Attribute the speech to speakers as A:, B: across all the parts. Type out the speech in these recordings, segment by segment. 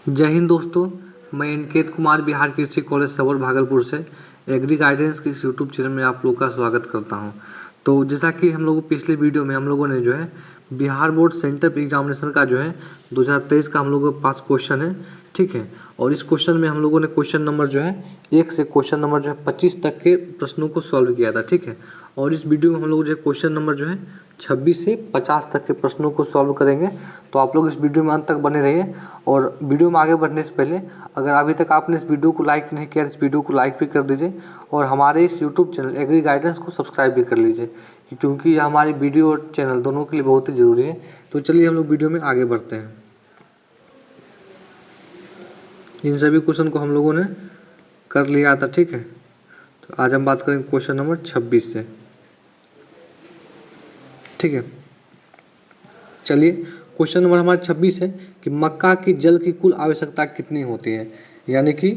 A: जय हिंद दोस्तों, मैं इनकेत कुमार बिहार कृषि कॉलेज सबौर भागलपुर से एग्री गाइडेंस के इस यूट्यूब चैनल में आप लोग का स्वागत करता हूं। तो जैसा कि हम लोग पिछले वीडियो में हम लोगों ने जो है बिहार बोर्ड सेंटर एग्जामिनेशन का जो है 2023 का हम लोगों के पास क्वेश्चन है, ठीक है। और इस क्वेश्चन में हम लोगों ने क्वेश्चन नंबर जो है 1 से क्वेश्चन नंबर जो है 25 तक के प्रश्नों को सॉल्व किया था, ठीक है। और इस वीडियो में हम लोग जो है क्वेश्चन नंबर जो है 26 से 50 तक के प्रश्नों को सॉल्व करेंगे। तो आप लोग इस वीडियो में अंत तक बने रहिए। और वीडियो में आगे बढ़ने से पहले अगर अभी तक आपने इस वीडियो को लाइक नहीं किया, इस वीडियो को लाइक भी कर दीजिए और हमारे इस यूट्यूब चैनल एग्री गाइडेंस को सब्सक्राइब भी कर लीजिए, क्योंकि यह हमारी वीडियो और चैनल दोनों के लिए बहुत ही ज़रूरी है। तो चलिए हम लोग वीडियो में आगे बढ़ते हैं। इन सभी क्वेश्चन को हम लोगों ने कर लिया था, ठीक है। तो आज हम बात करेंगे क्वेश्चन नंबर 26 से, ठीक है। चलिए क्वेश्चन नंबर हमारा 26 है कि मक्का की जल की कुल आवश्यकता कितनी होती है, यानी कि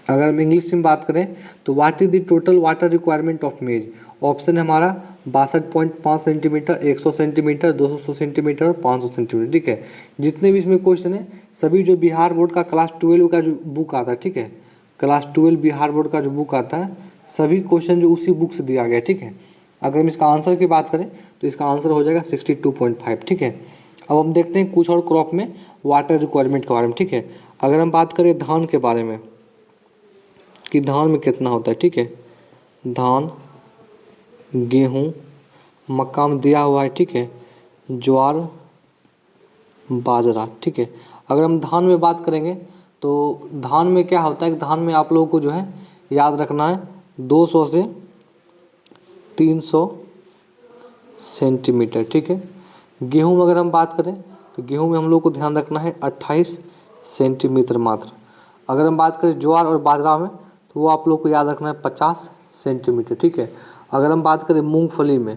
A: अगर हम इंग्लिश में बात करें तो what is the total water requirement of मेज। ऑप्शन है हमारा 62.5 सेंटीमीटर, 100 सेंटीमीटर, 200 सेंटीमीटर और 500 सेंटीमीटर, ठीक है। जितने भी इसमें क्वेश्चन है सभी जो बिहार बोर्ड का क्लास 12 का जो बुक आता है, ठीक है, क्लास 12 बिहार बोर्ड का जो बुक आता है सभी क्वेश्चन जो उसी बुक से दिया गया है, ठीक है। अगर हम इसका आंसर की बात करें तो इसका आंसर हो जाएगा 62.5, ठीक है। अब हम देखते हैं कुछ और क्रॉप में वाटर रिक्वायरमेंट के बारे में, ठीक है। अगर हम बात करें धान के बारे में कि धान में कितना होता है, ठीक है। धान, गेहूँ, मक्का में दिया हुआ है, ठीक है, ज्वार, बाजरा, ठीक है। अगर हम धान में बात करेंगे तो धान में क्या होता है कि धान में आप लोगों को जो है याद रखना है 200 से 300 सेंटीमीटर, ठीक है। गेहूँ में अगर हम बात करें तो गेहूँ में हम लोग को ध्यान रखना है 28 सेंटीमीटर मात्र। अगर हम बात करें ज्वार और बाजरा में तो वो आप लोग को याद रखना है 50 सेंटीमीटर, ठीक है। अगर हम बात करें मूंगफली में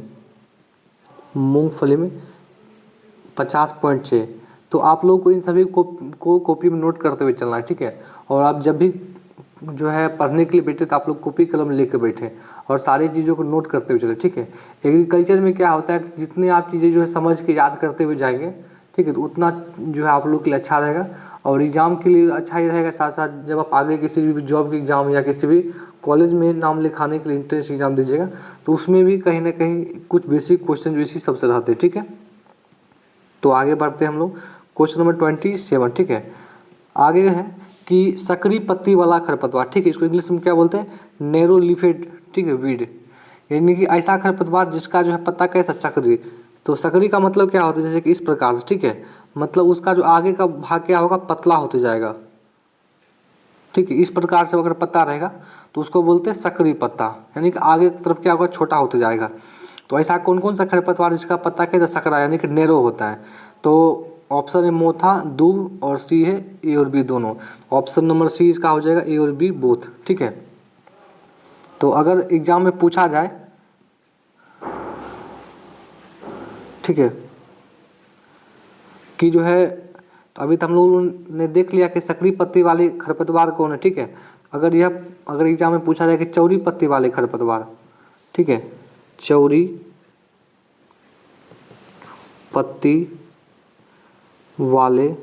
A: 50.6। तो आप लोग को इन सभी को कॉपी में नोट करते हुए चलना है, ठीक है। और आप जब भी जो है पढ़ने के लिए बैठे तो आप लोग कॉपी कलम लेकर बैठे और सारी चीज़ों को नोट करते हुए चले, ठीक है। एग्रीकल्चर में क्या होता है जितनी आप चीज़ें जो है समझ के याद करते हुए जाएंगे, ठीक है, तो उतना जो है आप लोग के लिए अच्छा रहेगा और एग्ज़ाम के लिए अच्छा ही रहेगा। साथ साथ जब आप आगे किसी भी जॉब के एग्ज़ाम या किसी भी कॉलेज में नाम लिखाने के लिए इंट्रेंस एग्ज़ाम दीजिएगा तो उसमें भी कहीं ना कहीं कुछ बेसिक क्वेश्चन जो इसी सबसे रहते हैं, ठीक है। तो आगे बढ़ते हैं हम लोग क्वेश्चन नंबर 27, ठीक है। आगे है कि सकरी पत्ती वाला खरपतवार, ठीक है, इसको इंग्लिश में क्या बोलते हैं, नैरो लीफेड, ठीक है, वीड, यानी कि ऐसा खरपतवार जिसका जो है पत्ता कैसा चक्री। तो सकरी का मतलब क्या होता है, जैसे कि इस प्रकार से, ठीक है, मतलब उसका जो आगे का भाग क्या होगा, पतला होते जाएगा, ठीक है। इस प्रकार से अगर पत्ता रहेगा तो उसको बोलते हैं सकरी पत्ता, यानी कि आगे की तरफ क्या होगा, छोटा होते जाएगा। तो ऐसा कौन कौन सा खरपतवार जिसका पत्ता कैसा सकरा यानी कि नैरो होता है। तो ऑप्शन है मोथा, दूब और सी है ए और बी दोनों। ऑप्शन नंबर सी इसका हो जाएगा ए और बी बोथ, ठीक है। तो अगर एग्जाम में पूछा जाए, ठीक है, कि जो है तो अभी तो हम लोगों ने देख लिया कि सकरी पत्ती वाली खरपतवार कौन है, ठीक है। अगर एग्जाम में पूछा जाए कि चौड़ी पत्ती वाले खरपतवार, ठीक है, चौड़ी पत्ती वाले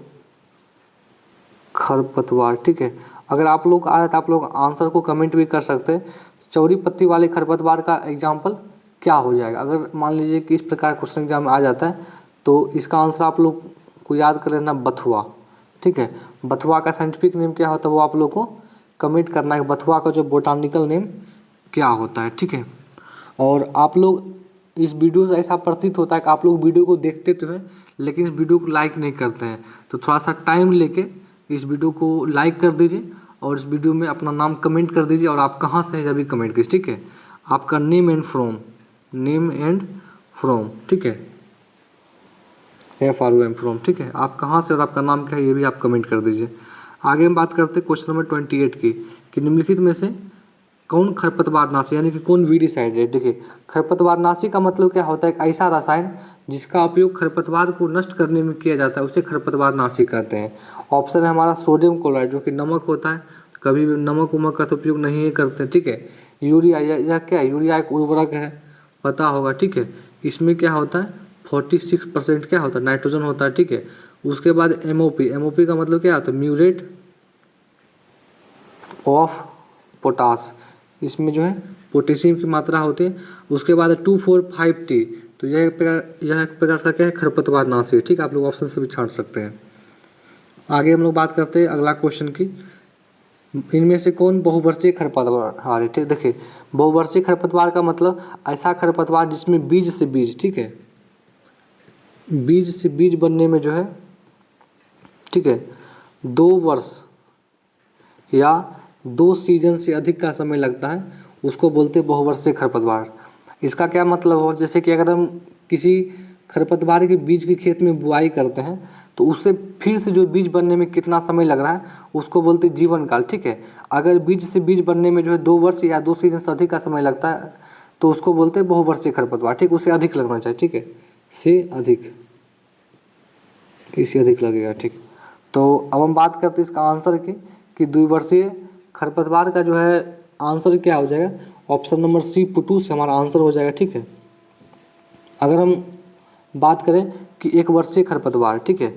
A: खरपतवार, ठीक है। अगर आप लोग आ रहे तो आप लोग आंसर को कमेंट भी कर सकते हैं। चौड़ी पत्ती वाले खरपतवार का एग्जाम्पल क्या हो जाएगा। अगर मान लीजिए कि इस प्रकार क्वेश्चन एग्जाम में आ जाता है तो इसका आंसर आप लोग को याद कर लेना बथुआ, ठीक है। बथुआ का साइंटिफिक नेम क्या होता है वो आप लोग को कमेंट करना है, बथुआ का जो बोटानिकल नेम क्या होता है, ठीक है। और आप लोग इस वीडियो से ऐसा प्रतीत होता है कि आप लोग वीडियो को देखते तो हैं लेकिन इस वीडियो को लाइक नहीं करते हैं। तो थोड़ा सा टाइम लेके इस वीडियो को लाइक कर दीजिए और इस वीडियो में अपना नाम कमेंट कर दीजिए और आप कहाँ से हैं जब भी कमेंट कीजिए, ठीक है। आपका नेम एंड फ्रॉम, ठीक है, FROM फ्रॉम, ठीक है। आप कहाँ से और आपका नाम क्या है ये भी आप कमेंट कर दीजिए। आगे हम बात करते हैं क्वेश्चन नंबर 28 की कि निम्नलिखित में से कौन खरपतवार नाशी यानी कि कौन वीडिसाइड है। देखिए खरपतवार नाशी का मतलब क्या होता है, एक ऐसा रसायन जिसका उपयोग खरपतवार को नष्ट करने में किया जाता है उसे खरपतवार नाशी कहते हैं। ऑप्शन है हमारा सोडियम क्लोराइड जो कि नमक होता है, कभी भी नमक उमक का तो उपयोग नहीं करते, ठीक है। यूरिया, यह क्या है, यूरिया एक उर्वरक है, पता होगा, ठीक है। इसमें क्या होता है 46% क्या होता है, नाइट्रोजन होता है, ठीक है। उसके बाद एमओपी का मतलब क्या होता है, म्यूरेट ऑफ पोटास, इसमें जो है पोटेशियम की मात्रा होती है। उसके बाद 2,4,5-T, तो यह एक प्रकार का क्या है, खरपतवार नाशी है, ठीक है। आप लोग ऑप्शन से भी छांट सकते हैं। आगे हम लोग बात करते हैं अगला क्वेश्चन की, इनमें से कौन बहुवर्षीय खरपतवार है, ठीक। देखिए बहुवर्षीय खरपतवार का मतलब ऐसा खरपतवार जिसमें बीज से बीज, ठीक है, बीज से बीज बनने में जो है, ठीक है, 2 वर्ष या 2 सीजन से अधिक का समय लगता है, उसको बोलते हैं बहुवर्षीय खरपतवार। इसका क्या मतलब हो, जैसे कि अगर हम किसी खरपतवार के बीज के खेत में बुआई करते हैं तो उससे फिर से जो बीज बनने में कितना समय लग रहा है उसको बोलते हैं जीवन काल, ठीक है। अगर बीज से बीज बनने में जो है 2 वर्ष या 2 सीजन से अधिक का समय लगता है तो उसको बोलते हैं बहुवर्षीय खरपतवार, ठीक। उससे अधिक लगना चाहिए, ठीक है, से अधिक, इससे अधिक लगेगा, ठीक। तो अब हम बात करते हैं इसका आंसर की, कि द्विवर्षीय खरपतवार का जो है आंसर क्या हो जाएगा, ऑप्शन नंबर सी पुटू से हमारा आंसर हो जाएगा, ठीक है। अगर हम बात करें कि 1 वर्षीय खरपतवार, ठीक है,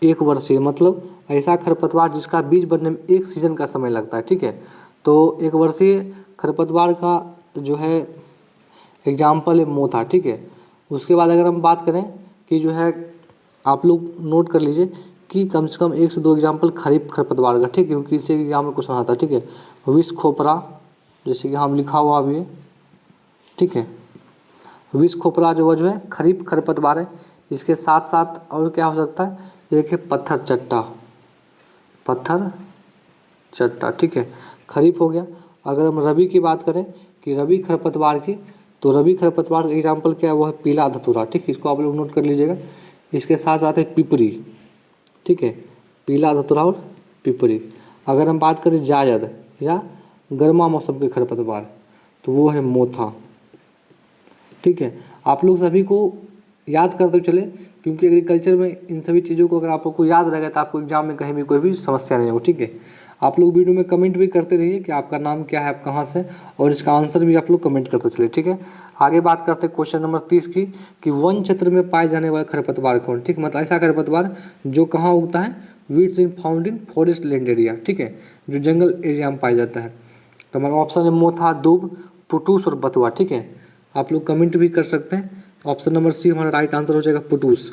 A: 1 वर्षीय मतलब ऐसा खरपतवार जिसका बीज बनने में 1 सीजन का समय लगता है, ठीक है। तो 1 वर्षीय खरपतवार का जो है एग्जाम्पल है मोथा, ठीक है। उसके बाद अगर हम बात करें कि जो है, आप लोग नोट कर लीजिए कि कम से कम 1 से 2 एग्जाम्पल खरीफ खरपतवार का, ठीक है, क्योंकि इससे एग्जाम में क्वेश्चन आता है, ठीक है। विष खोपरा, जैसे कि हम लिखा हुआ भी है, ठीक है, विष खोपरा जो है खरीफ खरपतवार है। इसके साथ साथ और क्या हो सकता है, एक है पत्थर चट्टा, ठीक है, खरीफ हो गया। अगर हम रबी की बात करें कि रबी खरपतवार की, तो रबी खरपतवार का एग्जाम्पल क्या है, वो है पीला धतूरा, ठीक है, इसको आप लोग नोट कर लीजिएगा। इसके साथ साथ है पिपरी, ठीक है, पीला धतूरा और पिपरी। अगर हम बात करें जायद या गर्मा मौसम के खरपतवार, तो वो है मोथा, ठीक है। आप लोग सभी को याद करते चले, क्योंकि एग्रीकल्चर में इन सभी चीज़ों को अगर आप लोग को याद रहेगा तो आपको एग्जाम में कहीं भी कोई भी समस्या नहीं होगी, ठीक है। आप लोग वीडियो में कमेंट भी करते रहिए कि आपका नाम क्या है, आप कहाँ से, और इसका आंसर भी आप लोग कमेंट करते चले, ठीक है। आगे बात करते हैं क्वेश्चन नंबर 30 की, कि वन क्षेत्र में पाए जाने वाले खरपतवार कौन, ठीक, मतलब ऐसा खरपतवार जो कहाँ उगता है, weeds in found in forest land area, ठीक है, जो जंगल एरिया में पाया जाता है। तो हमारा ऑप्शन है मोथा, दूब, पुटूस और बथुआ, ठीक है। आप लोग कमेंट भी कर सकते हैं। ऑप्शन नंबर सी हमारा राइट आंसर हो जाएगा, पुटूस।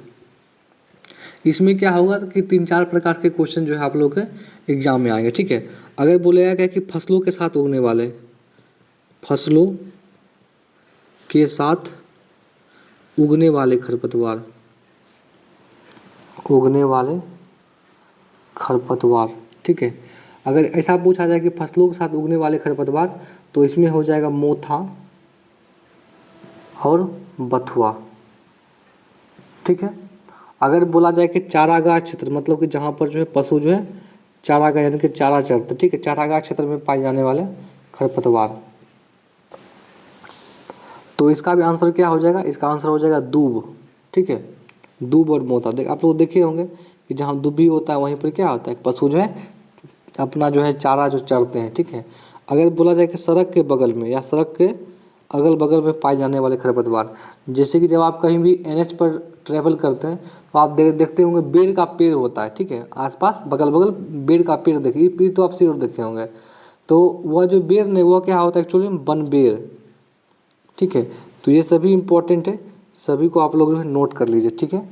A: इसमें क्या होगा कि 3-4 प्रकार के क्वेश्चन जो है आप लोग के एग्जाम में आएंगे, ठीक है। अगर बोलेगा क्या कि फसलों के साथ उगने वाले खरपतवार, ठीक है। अगर ऐसा पूछा जाए कि फसलों के साथ उगने वाले खरपतवार, तो इसमें हो जाएगा मोथा और बथुआ, ठीक है। अगर बोला जाए कि चारागाह क्षेत्र, मतलब कि जहाँ पर जो है पशु जो है चारागाह यानी कि चारा चरते, ठीक है, चारागाह क्षेत्र में पाए जाने वाले खरपतवार, तो इसका भी आंसर क्या हो जाएगा, इसका आंसर हो जाएगा दूब, ठीक है, दूब और मोथा। देख आप लोग देखे होंगे कि जहाँ दुबी होता है वहीं पर क्या होता है, पशु जो है अपना जो है चारा जो चरते हैं, ठीक है। अगर बोला जाए कि सड़क के बगल में या सड़क के अगल बगल में पाए जाने वाले खरपतवार, जैसे कि जब आप कहीं भी NH पर ट्रैवल करते हैं तो आप देखते होंगे बेर का पेड़ होता है, ठीक है, आसपास बगल बगल बेर का पेड़ देखिए, पेड़ तो आप जरूर देखे होंगे। तो वह जो बेर नहीं, वह क्या होता है एक्चुअली वन बेर, ठीक है। तो ये सभी इंपॉर्टेंट है, सभी को आप लोग जो है नोट कर लीजिए, ठीक है।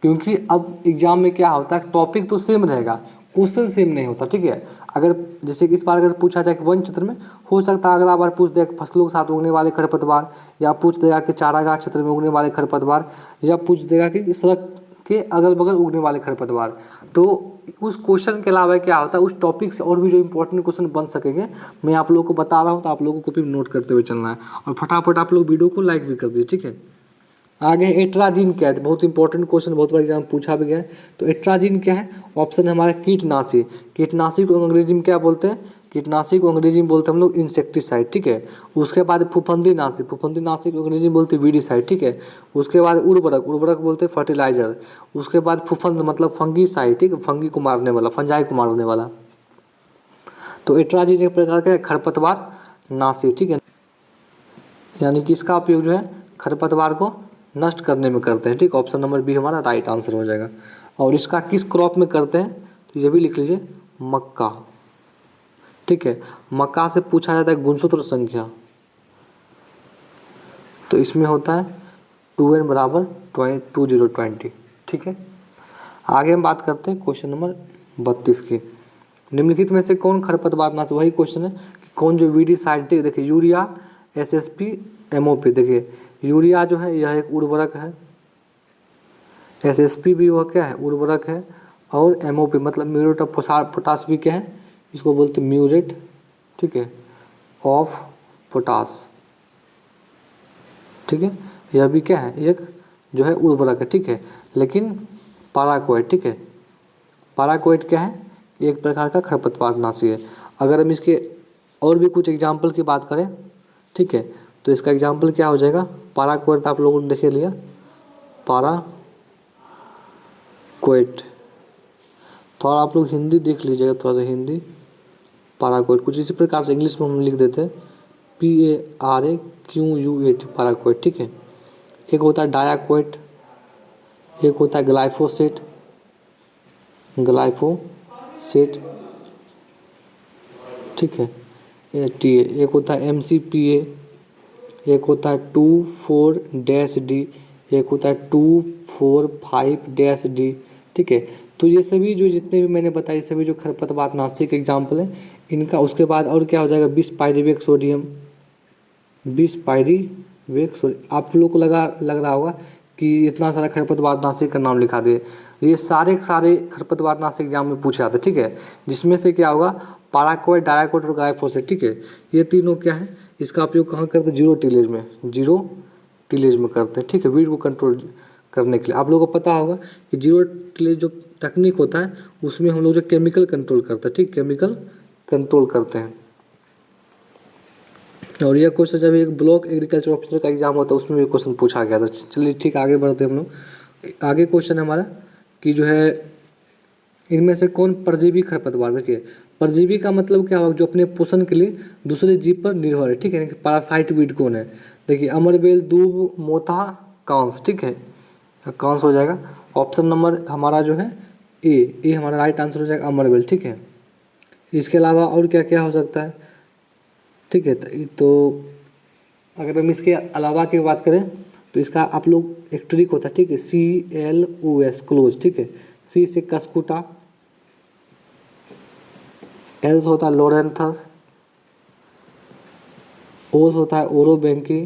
A: क्योंकि अब एग्जाम में क्या होता है, टॉपिक तो सेम रहेगा, क्वेश्चन सेम नहीं होता, ठीक है। अगर जैसे कि इस बार अगर पूछा जाए कि वन क्षेत्र में, हो सकता है अगला बार पूछ दे फसलों के साथ उगने वाले खरपतवार, या पूछ देगा कि चारागाह क्षेत्र में उगने वाले खरपतवार, या पूछ देगा कि सड़क के अगल बगल उगने वाले खरपतवार। तो उस क्वेश्चन के अलावा क्या होता है, उस टॉपिक से और भी जो इंपॉर्टेंट क्वेश्चन बन सकेंगे, मैं आप लोगों को बता रहा हूँ, तो आप लोगों को भी नोट करते हुए चलना है, और फटाफट आप लोग वीडियो को लाइक भी कर दीजिए, ठीक है। आगे एट्राजिन क्या है, बहुत इंपॉर्टेंट क्वेश्चन, बहुत बार एग्जाम पूछा भी गया है। तो एट्राजिन क्या है, ऑप्शन है हमारा कीटनाशी। कीटनाशी को अंग्रेजी में क्या बोलते हैं, कीटनाशी को अंग्रेजी में बोलते हैं हम लोग इंसेक्टिसाइड, ठीक है। उसके बाद फफूंदीनाशी को अंग्रेजी में बोलते हैं वीडीसाइड, ठीक है। उसके बाद उर्वरक बोलते हैं फर्टिलाइजर। उसके बाद फुफंद मतलब फंगीसाइड, ठीक है, फंगी को मारने वाला, फंजाई को मारने वाला। तो एट्राजिन एक प्रकार का खरपतवार नाशी, ठीक है, यानी कि इसका उपयोग जो है खरपतवार को नष्ट करने में करते हैं, ठीक। ऑप्शन नंबर बी हमारा राइट आंसर हो जाएगा। और इसका किस क्रॉप में करते हैं तो ये भी लिख लीजिए, मक्का, ठीक है। मक्का से पूछा जाता है गुणसूत्र संख्या, तो इसमें होता है 2n बराबर 20, ठीक है। आगे हम बात करते हैं क्वेश्चन नंबर 32 की। निम्नलिखित में से कौन खरपतवार नाश, वही क्वेश्चन है कि कौन जो वीडीसाइड, देखिए यूरिया, एसएसपी, एमओपी। देखिए यूरिया जो है यह एक उर्वरक है, एसएसपी भी वह क्या है, उर्वरक है, और एमओपी मतलब म्यूरेट ऑफ पोटास भी क्या है, इसको बोलते हैं म्यूरेट, ठीक है, ऑफ पोटास, ठीक है। यह भी क्या है, एक जो है उर्वरक है, ठीक है। लेकिन पाराक्वेट, ठीक है, पाराक्वेट क्या है, एक प्रकार का खरपतवार नाशी है। अगर हम इसके और भी कुछ एग्जाम्पल की बात करें, ठीक है, तो इसका एग्जाम्पल क्या हो जाएगा, पाराक्वेट आप लोगों ने देखे लिया, पाराक्वेट। थोड़ा आप लोग हिंदी देख लीजिएगा, थोड़ा सा हिंदी, पाराक्वेट कुछ इसी प्रकार से इंग्लिश में हम लिख देते हैं PARAQUAT, पाराक्वेट, ठीक है। एक होता है डायाक्वेट, एक होता है ग्लाइफोसेट, ठीक है, एक होता है MCPA, एक होता है 24-D, एक होता है 245-D, ठीक है। तो ये सभी जो जितने भी मैंने बताए सभी जो खरपतवार नाशी के एग्जाम्पल हैं इनका। उसके बाद और क्या हो जाएगा, 20 पाइरीवेक सोडियम, 20 पाइरीवेक सोडियम। आप लोग को लग रहा होगा कि इतना सारा खरपतवार नाशी का नाम लिखा दे, ये सारे खरपतवार नाशी एग्जाम में पूछे जाते हैं, ठीक है। जिसमें से क्या होगा, पाराक्वेट, डायाक्वेट और ग्लाइफोसेट, ठीक है। ये तीनों क्या है, इसका उपयोग कहाँ करते हैं, जीरो टिलेज में करते हैं, ठीक है, वीड को कंट्रोल करने के लिए। आप लोगों को पता होगा कि जीरो टिलेज जो तकनीक होता है उसमें हम लोग जो केमिकल कंट्रोल करते हैं, ठीक, केमिकल कंट्रोल करते हैं। और यह क्वेश्चन जब एक ब्लॉक एग्रीकल्चर ऑफिसर का एग्जाम होता है उसमें भी क्वेश्चन पूछा गया था। चलिए ठीक, आगे बढ़ते हैं हम लोग। आगे क्वेश्चन है हमारा कि जो है इनमें से कौन परजीवी खरपतवार, देखिए परजीवी का मतलब क्या होगा, जो अपने पोषण के लिए दूसरे जीव पर निर्भर है, ठीक है। पैरासाइट वीड कौन है, देखिए अमरबेल, दूब, मोथा, कांस, ठीक है, कांस हो जाएगा। ऑप्शन नंबर हमारा जो है ए हमारा राइट आंसर हो जाएगा, अमरबेल, ठीक है। इसके अलावा और क्या क्या हो सकता है, ठीक है। तो अगर हम इसके अलावा की बात करें तो इसका आप लोग एक ट्रिक होता है, ठीक है, CLOS, क्लोज, ठीक है। C से कस्कुटा, L होता है लोरेंथस, O होता है ओरोबेंकी,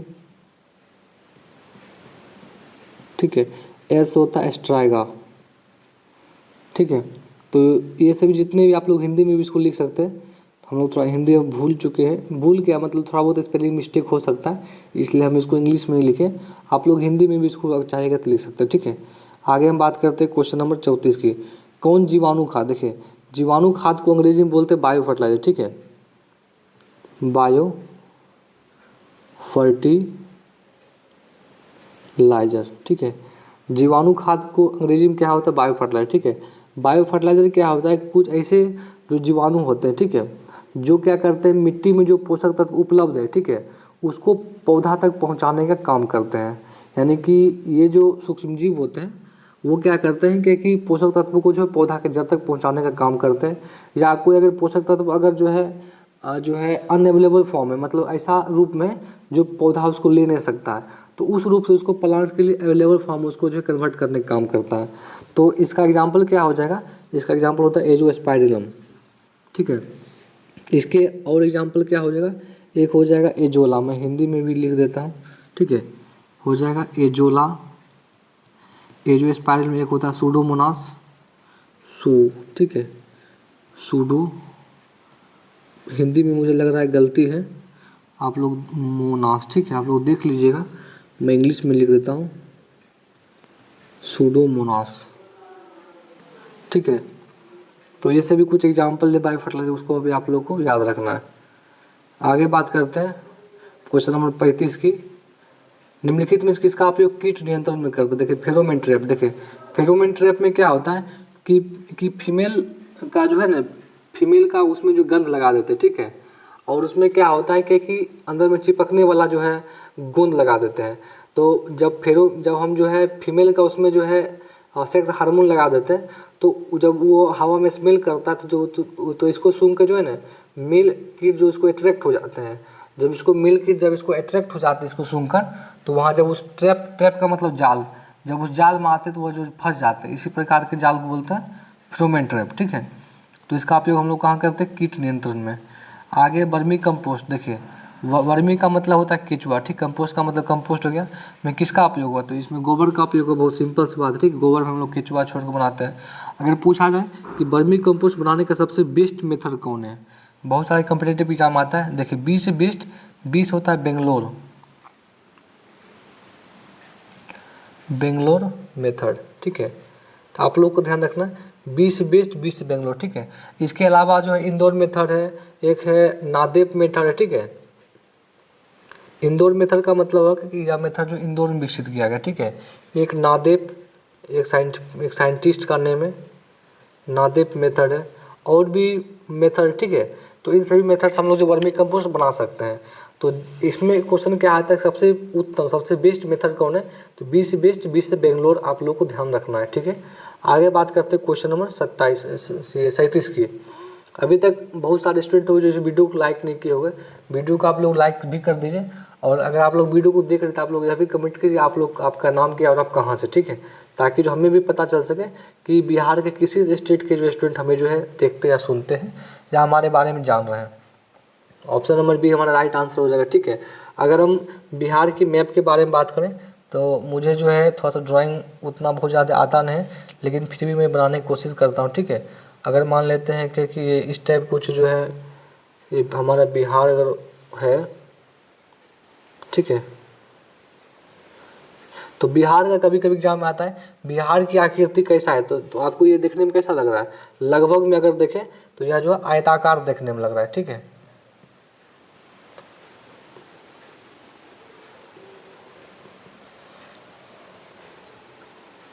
A: ठीक है, S होता है स्ट्राइगा, ठीक है। तो ये सभी जितने भी आप लोग हिंदी में भी इसको लिख सकते हैं। हम लोग थोड़ा हिंदी अब भूल चुके हैं, भूल क्या मतलब थोड़ा बहुत स्पेलिंग मिस्टेक हो सकता है, इसलिए हम इसको इंग्लिश में ही लिखे। आप लोग हिंदी में भी इसको चाहेगा तो लिख सकते हैं, ठीक है। आगे हम बात करते हैं क्वेश्चन नंबर 34 की। कौन जीवाणु खाद, देखिए जीवाणु खाद को अंग्रेजी में बोलते हैं बायो फर्टिलाइजर, ठीक है, बायो फर्टिलाइजर, ठीक है। जीवाणु खाद को अंग्रेजी में क्या होता है, बायो फर्टिलाइजर, ठीक है। बायो फर्टिलाइजर क्या होता है, कुछ ऐसे जो जीवाणु होते हैं, ठीक है, जो क्या करते हैं, मिट्टी में जो पोषक तत्व उपलब्ध है, ठीक है, उसको पौधा तक पहुंचाने का काम करते हैं। यानी कि ये जो सूक्ष्मजीव होते हैं वो क्या करते हैं कि पोषक तत्व को जो है पौधा के जड़ तक पहुंचाने का काम करते हैं। या कोई अगर पोषक तत्व अगर जो है अनअवेलेबल फॉर्म है, मतलब ऐसा रूप में जो पौधा उसको ले नहीं सकता है, तो उस रूप से उसको प्लांट के लिए अवेलेबल फॉर्म उसको जो है कन्वर्ट करने का काम करता है। तो इसका एग्जाम्पल क्या हो जाएगा, इसका एग्जाम्पल होता है एजोस्पाइरिलम, ठीक है। इसके और एग्जाम्पल क्या हो जाएगा, एक हो जाएगा एजोला, मैं हिंदी में भी लिख देता हूँ, ठीक है, हो जाएगा एजोला। एजोस्पाइरिलम में एक होता है सूडोमोनास, ठीक है, सूडो, हिंदी में मुझे लग रहा है गलती है, आप लोग मोनास, ठीक है, आप लोग देख लीजिएगा, मैं इंग्लिश में लिख देता हूँ सूडोमोनास, ठीक है। तो ये सभी कुछ एग्जाम्पल है बायो फर्टिलाइजर, उसको अभी आप लोग को याद रखना है। आगे बात करते हैं क्वेश्चन नंबर 35 की। निम्नलिखित में किसका उपयोग कीट नियंत्रण में करते हैं, देखिए फेरोमोन ट्रैप। देखिए फेरोमोन ट्रैप में क्या होता है कि फीमेल का जो है ना, फीमेल का उसमें जो गंध लगा देते हैं, ठीक है, और उसमें क्या होता है कि अंदर में चिपकने वाला जो है गोंद लगा देते हैं। तो जब हम जो है फीमेल का उसमें जो है सेक्स हार्मोन लगा देते हैं, तो जब वो हवा में स्मेल करता है तो इसको सूंघ के जो है ना मेल कीट जो इसको अट्रैक्ट हो जाते हैं। जब इसको मेल कीट जब इसको अट्रैक्ट हो जाते हैं इसको सूंघ कर, तो वहाँ जब उस ट्रैप का मतलब जाल, जब उस जाल में आते हैं तो वो जो फंस जाते हैं। इसी प्रकार के जाल को बोलते हैं फेरोमोन ट्रैप, ठीक है। तो इसका उपयोग हम लोग कहाँ करते हैं? कीट नियंत्रण में। आगे वर्मी कंपोस्ट, देखिए वर्मी का मतलब होता है केचुआ, ठीक। कंपोस्ट का मतलब कंपोस्ट हो गया। में किसका उपयोग हुआ? तो इसमें गोबर का उपयोग है। बहुत सिंपल सी बात है, ठीक। गोबर में हम लोग केचुआ छोड़ के बनाते हैं। अगर पूछा जाए कि वर्मी कंपोस्ट बनाने का सबसे बेस्ट मेथड कौन है, बहुत सारे कम्पिटेटिव एग्जाम आता है। देखिए 20 से बेस्ट 20 होता है बेंगलोर मेथड, ठीक है। तो आप लोग को ध्यान रखना 20 बेस्ट 20 बेंगलोर, ठीक है। इसके अलावा जो है इंदौर मेथड है, एक है नादेप मेथड है, ठीक है। इंदौर मेथड का मतलब है कि यह मेथड जो इंदौर में विकसित किया गया, ठीक है। एक नादेप, एक साइंटिस्ट का नेम है, नादेप मेथड है। और भी मेथड, ठीक है। तो इन सभी मेथड से हम लोग जो वर्मी कंपोस्ट बना सकते हैं। तो इसमें क्वेश्चन क्या आता है, सबसे उत्तम सबसे बेस्ट मेथड कौन है? तो 20 से बेस्ट 20 से बेंगलोर आप लोग को ध्यान रखना है, ठीक है। आगे बात करते हैं क्वेश्चन नंबर 37 की। अभी तक बहुत सारे स्टूडेंट हो जो इस वीडियो को लाइक नहीं किए होंगे, वीडियो को आप लोग लाइक भी कर दीजिए। और अगर आप लोग वीडियो को देख रहे हैं तो आप लोग यह भी कमेंट कीजिए आप लोग आपका नाम क्या और आप कहाँ से, ठीक है। ताकि जो हमें भी पता चल सके कि बिहार के किसी स्टेट के जो स्टूडेंट हमें जो है देखते या सुनते हैं या हमारे बारे में जान रहे हैं। ऑप्शन नंबर बी हमारा राइट आंसर हो जाएगा, ठीक है। अगर हम बिहार की मैप के बारे में बात करें तो मुझे जो है थोड़ा सा ड्राइंग उतना बहुत ज़्यादा आता नहीं है, लेकिन फिर भी मैं बनाने की कोशिश करता हूँ, ठीक है। अगर मान लेते हैं कि ये इस टाइप कुछ जो है ये हमारा बिहार अगर है, ठीक है। तो बिहार का कभी कभी एग्जाम में आता है बिहार की आकृति कैसा है, तो आपको ये देखने में कैसा लग रहा है? लगभग में अगर देखें तो यह जो है आयताकार देखने में लग रहा है, ठीक है।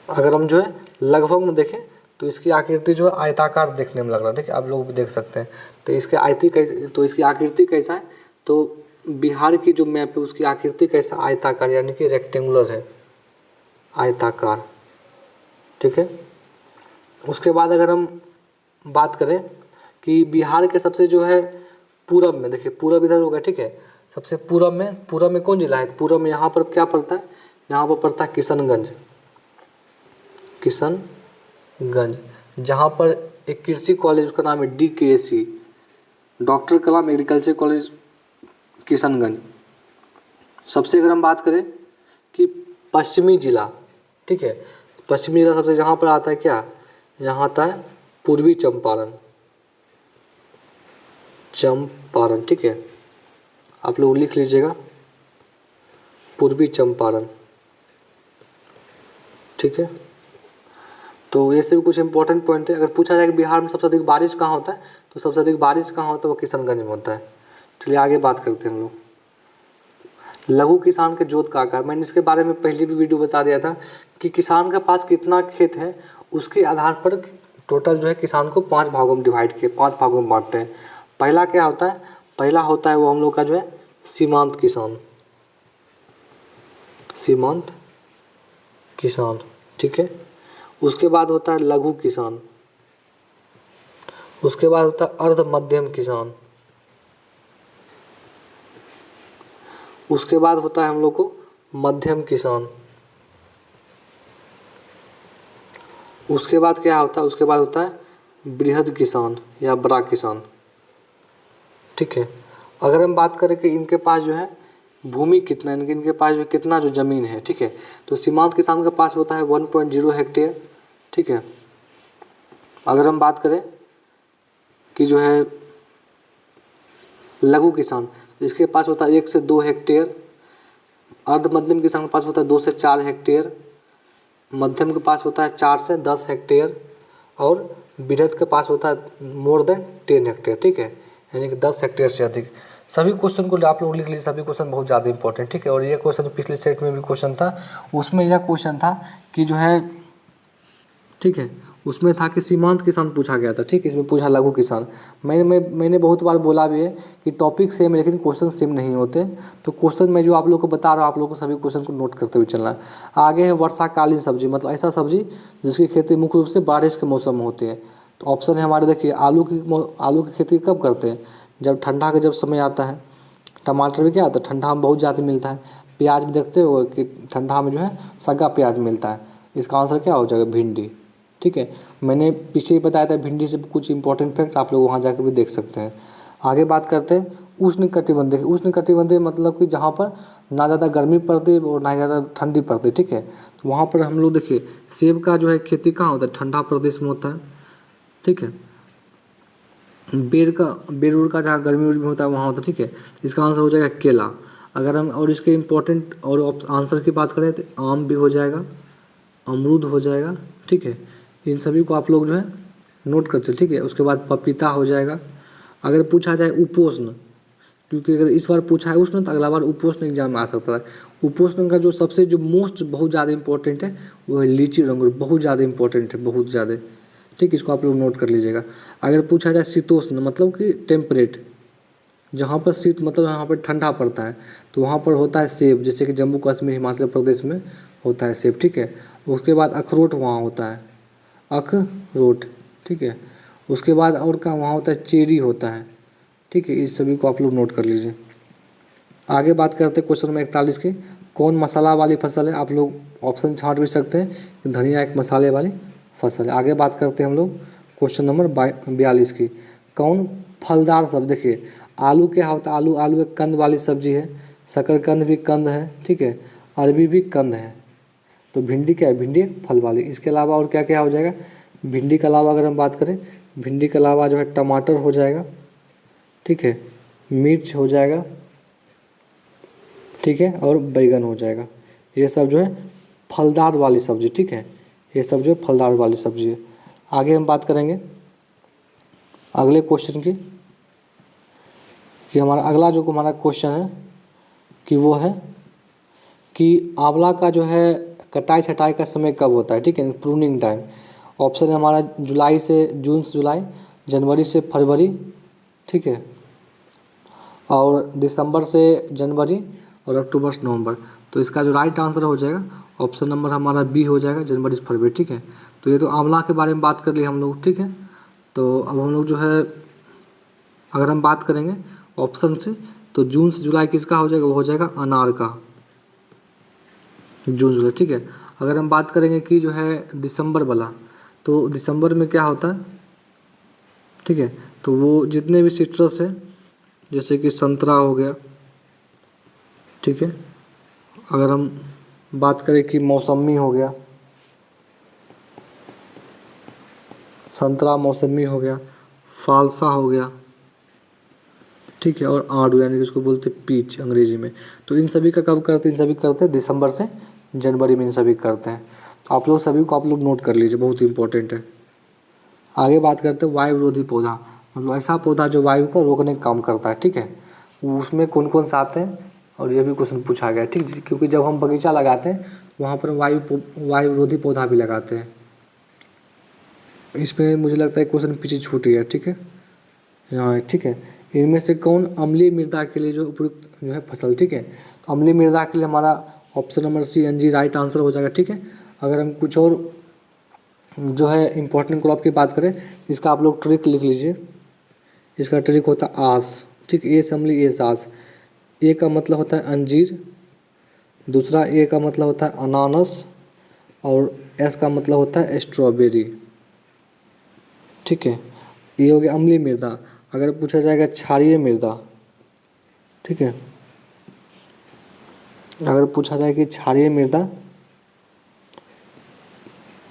A: अगर हम जो है लगभग में देखें तो इसकी आकृति जो है आयताकार देखने में लग रहा है, देखिए आप लोग भी देख सकते हैं। तो इसकी आकृति कैसा है? तो बिहार की जो मैप है उसकी आकृति कैसा? आयताकार, यानी कि रेक्टेंगुलर है, आयताकार, ठीक है। उसके बाद अगर हम बात करें कि बिहार के सबसे जो है पूरब में, देखिए पूरब इधर होगा, ठीक है। सबसे पूरब में कौन जिला है? पूरब में यहाँ पर क्या पड़ता है? यहाँ पर पड़ता है किशनगंज, जहाँ पर एक कृषि कॉलेज उसका नाम है DKSC, डॉक्टर कलाम एग्रीकल्चर कॉलेज किशनगंज। सबसे अगर हम बात करें कि पश्चिमी जिला, ठीक है, पश्चिमी जिला सबसे जहाँ पर आता है क्या? यहाँ आता है पूर्वी चंपारण, ठीक है। आप लोग लिख लीजिएगा पूर्वी चंपारण, ठीक है। तो ये से भी कुछ इंपॉर्टेंट पॉइंट है। अगर पूछा जाए कि बिहार में सबसे अधिक बारिश कहाँ होता है, तो सबसे अधिक बारिश कहाँ होता है? वो किशनगंज में होता है। चलिए आगे बात करते हैं हम लोग। लघु किसान के जोत का आकार, मैंने इसके बारे में पहले भी वीडियो बता दिया था कि किसान के पास कितना खेत है उसके आधार पर टोटल जो है किसान को 5 भागों में डिवाइड किए, 5 भागों में बांटते हैं। पहला क्या होता है? पहला होता है वो हम लोग का जो है सीमांत किसान, ठीक है। उसके बाद होता है लघु किसान, उसके बाद होता है अर्ध मध्यम किसान, उसके बाद होता है हम लोग को मध्यम किसान, उसके बाद क्या होता है? उसके बाद होता है बृहद किसान या बड़ा किसान, ठीक है। अगर हम बात करें कि इनके पास जो है भूमि कितना है, इनके पास जो कितना जो ज़मीन है, ठीक है। तो सीमांत किसान के पास होता है 1.0 हेक्टेयर, ठीक है। अगर हम बात करें कि जो है लघु किसान, इसके पास होता है 1 से 2 हेक्टेयर। अर्ध मध्यम किसान के पास होता है 2 से 4 हेक्टेयर। मध्यम के पास होता है 4 से 10 हेक्टेयर। और बृहद के पास होता है मोर देन 10 हेक्टेयर, ठीक है, यानी कि 10 हेक्टेयर से अधिक। सभी क्वेश्चन को आप लोग लिख लीजिए, सभी क्वेश्चन बहुत ज़्यादा इंपॉर्टेंट, ठीक है। और ये क्वेश्चन पिछले सेट में भी क्वेश्चन था, उसमें यह क्वेश्चन था कि जो है, ठीक है, उसमें था कि सीमांत किसान पूछा गया था, ठीक है। इसमें पूछा लघु किसान। मैंने बहुत बार बोला भी है कि टॉपिक सेम है लेकिन क्वेश्चन सेम नहीं होते। तो क्वेश्चन मैं जो आप लोग को बता रहा हूँ, आप लोग को सभी क्वेश्चन को नोट करते हुए चलना है। आगे है वर्षाकालीन सब्जी, मतलब ऐसा सब्जी जिसकी खेती मुख्य रूप से बारिश के मौसम में होती है। तो ऑप्शन है हमारे, देखिए आलू की खेती कब करते हैं, जब ठंडा का जब समय आता है। टमाटर भी क्या होता है, ठंडा में बहुत ज़्यादा मिलता है। प्याज भी देखते हो कि ठंडा में जो है सगा प्याज मिलता है। इसका आंसर क्या हो जाएगा, भिंडी, ठीक है। मैंने पीछे ही बताया था भिंडी से कुछ इंपॉर्टेंट फैक्ट, आप लोग वहाँ जाकर भी देख सकते हैं। आगे बात करते हैं उष्णकटिबंधीय। उष्णकटिबंधीय मतलब कि जहाँ पर ना ज़्यादा गर्मी पड़ती है और ना ही ज़्यादा ठंडी पड़ती है, ठीक है। तो वहाँ पर हम लोग देखिए सेब का जो है खेती कहाँ होता है, ठंडा प्रदेश में होता है, ठीक है। बेर उड़ का जहाँ गर्मी उर्मी होता है वहाँ होता है, ठीक है। इसका आंसर हो जाएगा केला। अगर हम और इसके इम्पोर्टेंट और आंसर की बात करें तो आम भी हो जाएगा, अमरूद हो जाएगा, ठीक है। इन सभी को आप लोग जो है नोट करते हैं, ठीक है। उसके बाद पपीता हो जाएगा। अगर पूछा जाए उपोष्ण, क्योंकि अगर इस बार पूछा है उष्ण तो अगला बार उपोष्ण एग्जाम में आ सकता है। उपोष्ण का जो सबसे जो मोस्ट बहुत ज़्यादा इंपॉर्टेंट है वो है लीची रंगूर, बहुत ज़्यादा इंपॉर्टेंट है, बहुत ज़्यादा, ठीक। इसको आप लोग नोट कर लीजिएगा। अगर पूछा जाए शीतोष्ण मतलब कि टेम्परेट, जहाँ पर शीत मतलब यहाँ पर ठंडा पड़ता है, तो वहाँ पर होता है सेब, जैसे कि जम्मू कश्मीर हिमाचल प्रदेश में होता है सेब, ठीक है। उसके बाद अखरोट वहाँ होता है, अखरोट, ठीक है। उसके बाद और क्या वहाँ होता है, चेरी होता है, ठीक है। इस सभी को आप लोग नोट कर लीजिए। आगे बात करते हैं क्वेश्चन नंबर 41 की, कौन मसाला वाली फसल है। आप लोग ऑप्शन छांट भी सकते हैं कि धनिया एक मसाले वाली फसल है। आगे बात करते हैं हम लोग क्वेश्चन नंबर 42 की, कौन फलदार सब्जी। देखिए आलू क्या होता है, आलू एक कंद वाली सब्जी है, शकरकंद भी कंद है, ठीक है, अरबी भी कंद है। तो भिंडी क्या है, भिंडी फल वाली। इसके अलावा और क्या क्या हो जाएगा, भिंडी के अलावा अगर हम बात करें, भिंडी के अलावा जो है टमाटर हो जाएगा, ठीक है, मिर्च हो जाएगा, ठीक है, और बैगन हो जाएगा। ये सब जो है फलदार वाली सब्जी, ठीक है। ये सब जो फलदार वाली सब्जी है। आगे हम बात करेंगे अगले क्वेश्चन की, कि हमारा अगला जो हमारा क्वेश्चन है कि वो है कि आंवला का जो है कटाई छटाई का समय कब होता है, ठीक है, प्रूनिंग टाइम। ऑप्शन है हमारा जून से जुलाई, जनवरी से फरवरी, ठीक है, और दिसंबर से जनवरी, और अक्टूबर से नवंबर। तो इसका जो राइट आंसर हो जाएगा ऑप्शन नंबर हमारा बी हो जाएगा, जनवरी से फरवरी, ठीक है। तो ये तो आंवला के बारे में बात कर लिए हम लोग, ठीक है। तो अब हम लोग जो है अगर हम बात करेंगे ऑप्शन से, तो जून से जुलाई किसका हो जाएगा, वो हो जाएगा अनार का, जून जुलाई, ठीक है। अगर हम बात करेंगे कि जो है दिसंबर वाला, तो दिसंबर में क्या होता है, ठीक है, तो वो जितने भी सिट्रस है जैसे कि संतरा हो गया, ठीक है। अगर हम बात करें कि मौसमी हो गया, संतरा मौसमी हो गया, फालसा हो गया, ठीक है, और आड़ू यानी कि उसको बोलते हैं पीच अंग्रेजी में। तो इन सभी का कब करते हैं, इन सभी करते हैं दिसंबर से जनवरी में, इन सभी करते हैं। तो आप लोग सभी को आप लोग नोट कर लीजिए, बहुत इंपॉर्टेंट है। आगे बात करते हैं वायु विरोधी पौधा, मतलब ऐसा पौधा जो वायु को रोकने का काम करता है, ठीक है। उसमें कौन कौन से आते हैं, और ये भी क्वेश्चन पूछा गया, ठीक। क्योंकि जब हम बगीचा लगाते हैं वहाँ पर वायु विरोधी पौधा भी लगाते हैं। इसमें मुझे लगता है क्वेश्चन पीछे छूट गया, ठीक है, हाँ, ठीक है। इनमें से कौन अम्लीय मृदा के लिए जो उपयुक्त जो है फसल, ठीक है। तो अम्लीय मृदा के लिए हमारा option number C N G right answer हो जाएगा, ठीक है। अगर हम कुछ और जो है इम्पोर्टेंट क्रॉप की बात करें, इसका आप लोग ट्रिक लिख लीजिए। इसका ट्रिक होता है आस, ठीक, ए से अम्लीय, ए से आस। ए का मतलब होता है अंजीर, दूसरा ए का मतलब होता है अनानस, और एस का मतलब होता है स्ट्रॉबेरी, ठीक है। ये हो गया अम्लीय मृदा। अगर पूछा जाएगा क्षारीय मृदा, ठीक है, अगर पूछा जाए कि क्षारीय मृदा,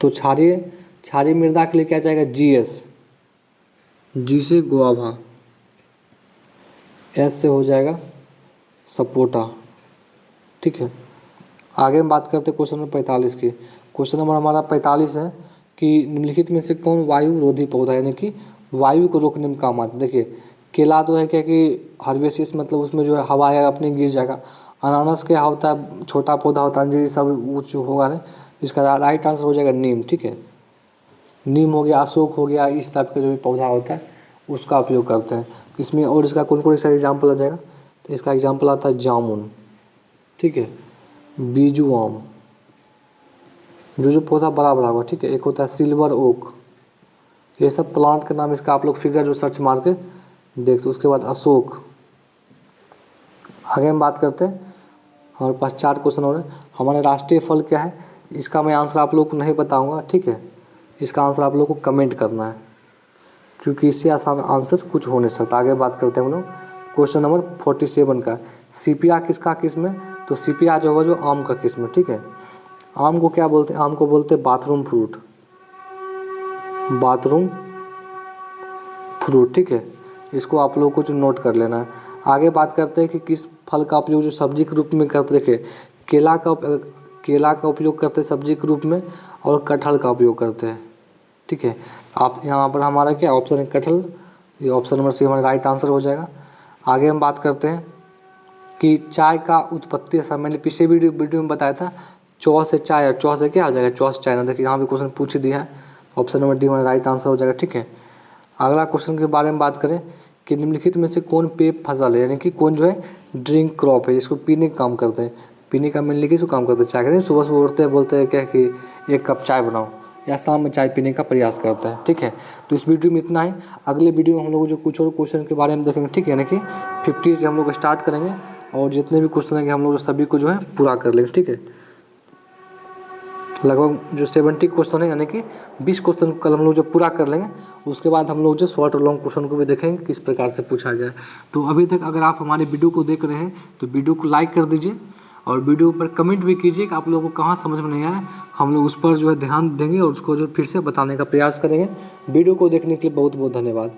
A: तो क्षारीय मृदा के लिए क्या जाएगा, जीएस, जी से गुआभा, एस से हो जाएगा सपोटा, ठीक है। आगे हम बात करते हैं क्वेश्चन नंबर 45 की। क्वेश्चन नंबर हमारा 45 है कि निम्नलिखित में से कौन वायु रोधी पौधा, यानी कि वायु को रोकने में काम आता है। देखिए केला तो है क्या कि हर्बेसिस, मतलब उसमें जो है हवा आएगा अपने गिर जाएगा। अनानास क्या होता है, छोटा पौधा होता है, अंजीर सब ऊँच होगा नहीं। इसका राइट आंसर हो जाएगा नीम, ठीक है। नीम हो गया, अशोक हो गया, इस टाइप का जो भी पौधा होता है उसका उपयोग करते हैं। इसमें और इसका कौन कौन सा एग्जाम्पल आ जाएगा, तो इसका एग्जाम्पल आता है जामुन, ठीक है, बीजू आम, जो पौधा बड़ा बड़ा होगा, ठीक है। एक होता है सिल्वर ओक, ये सब प्लांट का नाम, इसका आप लोग फिगर जो सर्च मार के देख सकते। उसके बाद अशोक, आगे हम बात करते हैं, हमारे पास 4 क्वेश्चन और हैं। हमारा राष्ट्रीय फल क्या है, इसका मैं आंसर आप लोग को नहीं बताऊंगा, ठीक है। इसका आंसर आप लोग को कमेंट करना है, क्योंकि इससे आसान आंसर कुछ हो नहीं सकता। आगे बात करते हैं हम लोग क्वेश्चन नंबर 47 का, सीपिया किसका किस्म है, तो सीपिया जो होगा जो आम का किस्म है, ठीक है। आम को क्या बोलते हैं, आम को बोलते हैं बाथरूम फ्रूट, बाथरूम फ्रूट, ठीक है। इसको आप लोगों को जो नोट कर लेना है। आगे बात करते हैं कि किस फल का उपयोग जो सब्जी के रूप में करते, देखिए केला का उपयोग करते हैं सब्जी के रूप में, और कटहल का उपयोग करते हैं, ठीक है। आप यहाँ पर हमारा क्या ऑप्शन है, कटहल, ये ऑप्शन नंबर सी हमारा राइट आंसर हो जाएगा। आगे हम बात करते हैं कि चाय का उत्पत्ति स्थान, मैंने पिछले वीडियो में बताया था, चौ से चाय, और चौ से क्या आ जाएगा, चौ से चाइना। देखिए यहाँ भी क्वेश्चन पूछ दिया है, ऑप्शन नंबर डी हमारा राइट आंसर हो जाएगा, ठीक है। अगला क्वेश्चन के बारे में बात करें कि निम्नलिखित में से कौन पेय फसल है, यानी कि कौन जो है ड्रिंक क्रॉप है, जिसको पीने का काम करते हैं, पीने का मिलने की काम करते हैं, चाय करते हैं, सुबह सुबह उठते हैं बोलते हैं क्या कि 1 कप चाय बनाओ, या शाम में चाय पीने का प्रयास करता है, ठीक है। तो इस वीडियो में इतना ही। अगले वीडियो में हम लोग जो कुछ और क्वेश्चन के बारे में देखेंगे, ठीक है, यानी कि 50 से हम लोग स्टार्ट करेंगे, और जितने भी क्वेश्चन हैं हम लोग सभी को जो है पूरा कर लेंगे, ठीक है। लगभग जो 70 क्वेश्चन है, यानी कि 20 क्वेश्चन कल हम लोग जो पूरा कर लेंगे, उसके बाद हम लोग जो शॉर्ट और लॉन्ग क्वेश्चन को भी देखेंगे किस प्रकार से पूछा गया है। तो अभी तक अगर आप हमारे वीडियो को देख रहे हैं तो वीडियो को लाइक कर दीजिए, और वीडियो पर कमेंट भी कीजिए कि आप लोगों को कहाँ समझ में नहीं आया। हम लोग उस पर जो है ध्यान देंगे और उसको जो फिर से बताने का प्रयास करेंगे। वीडियो को देखने के लिए बहुत बहुत धन्यवाद।